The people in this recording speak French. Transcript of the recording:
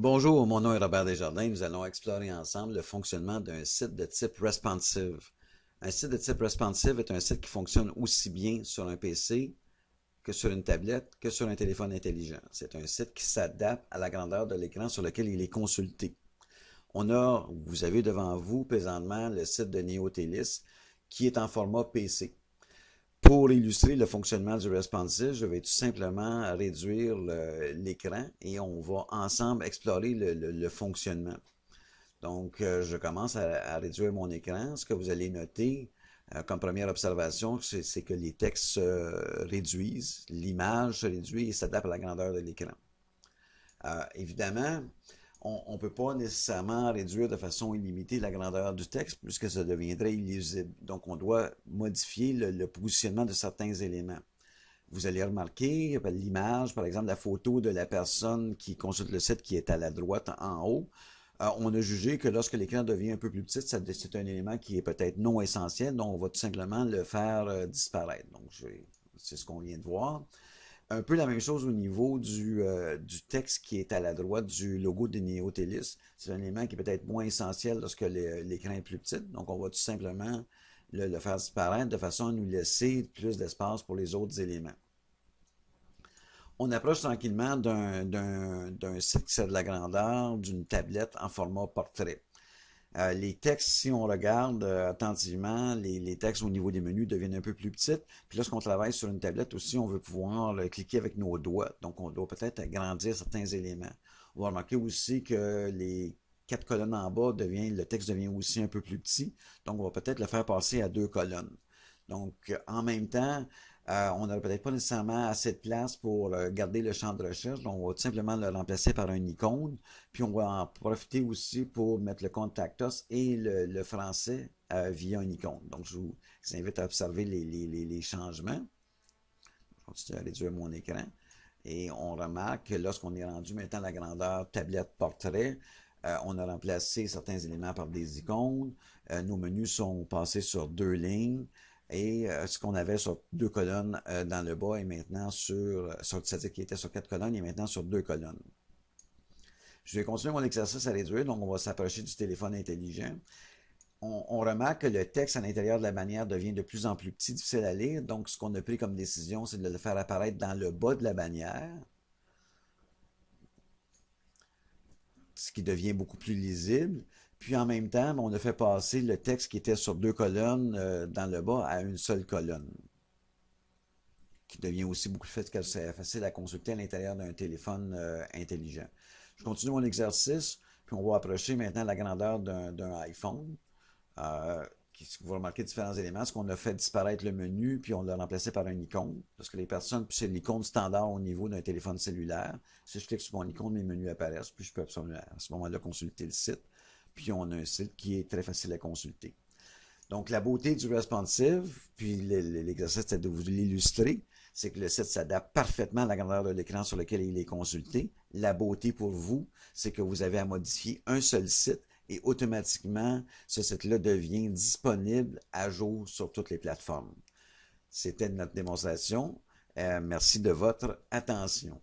Bonjour, mon nom est Robert Desjardins. Nous allons explorer ensemble le fonctionnement d'un site de type responsive. Un site de type responsive est un site qui fonctionne aussi bien sur un PC que sur une tablette que sur un téléphone intelligent. C'est un site qui s'adapte à la grandeur de l'écran sur lequel il est consulté. Vous avez devant vous présentement le site de NeoTelis qui est en format PC. Pour illustrer le fonctionnement du responsive, je vais tout simplement réduire l'écran et on va ensemble explorer le fonctionnement. Donc, je commence à réduire mon écran. Ce que vous allez noter comme première observation, c'est que les textes se réduisent, l'image se réduit et s'adapte à la grandeur de l'écran. Évidemment, on ne peut pas nécessairement réduire de façon illimitée la grandeur du texte puisque ça deviendrait illisible. Donc, on doit modifier le positionnement de certains éléments. Vous allez remarquer l'image, par exemple, la photo de la personne qui consulte le site qui est à la droite en haut. On a jugé que lorsque l'écran devient un peu plus petit, c'est un élément qui est peut-être non essentiel, donc on va tout simplement le faire disparaître. Donc, c'est ce qu'on vient de voir. Un peu la même chose au niveau du texte qui est à la droite du logo de NeoTelis. C'est un élément qui est peut-être moins essentiel lorsque l'écran est plus petit. Donc, on va tout simplement le faire disparaître de façon à nous laisser plus d'espace pour les autres éléments. On approche tranquillement d'un site qui a de la grandeur d'une tablette en format portrait. Les textes, si on regarde attentivement, les textes au niveau des menus deviennent un peu plus petits. Puis lorsqu'on travaille sur une tablette aussi, on veut pouvoir cliquer avec nos doigts. Donc, on doit peut-être agrandir certains éléments. On va remarquer aussi que les quatre colonnes en bas le texte devient aussi un peu plus petit. Donc, on va peut-être le faire passer à deux colonnes. Donc, en même temps, on n'aurait peut-être pas nécessairement assez de place pour garder le champ de recherche. Donc, on va tout simplement le remplacer par un icône. Puis, on va en profiter aussi pour mettre le contact us et le français via un icône. Donc, je vous invite à observer les changements. Je continue à réduire mon écran. Et on remarque que lorsqu'on est rendu maintenant à la grandeur tablette portrait, on a remplacé certains éléments par des icônes. Nos menus sont passés sur deux lignes. Et ce qu'on avait sur deux colonnes dans le bas est maintenant c'est-à-dire qu'il était sur quatre colonnes, il est maintenant sur deux colonnes. Je vais continuer mon exercice à réduire, donc on va s'approcher du téléphone intelligent. On remarque que le texte à l'intérieur de la bannière devient de plus en plus petit, difficile à lire. Donc, ce qu'on a pris comme décision, c'est de le faire apparaître dans le bas de la bannière, ce qui devient beaucoup plus lisible. Puis en même temps, on a fait passer le texte qui était sur deux colonnes dans le bas à une seule colonne, qui devient aussi beaucoup plus facile à consulter à l'intérieur d'un téléphone intelligent. Je continue mon exercice, puis on va approcher maintenant la grandeur d'un iPhone. Vous remarquez différents éléments. Ce qu'on a fait disparaître le menu, puis on l'a remplacé par un icône, parce que les personnes, puis c'est l'icône standard au niveau d'un téléphone cellulaire. Si je clique sur mon icône, mes menus apparaissent, puis je peux absolument à ce moment-là consulter le site. Puis on a un site qui est très facile à consulter. Donc, la beauté du responsive, puis l'exercice c'est de vous l'illustrer, c'est que le site s'adapte parfaitement à la grandeur de l'écran sur lequel il est consulté. La beauté pour vous, c'est que vous avez à modifier un seul site et automatiquement, ce site-là devient disponible à jour sur toutes les plateformes. C'était notre démonstration. Merci de votre attention.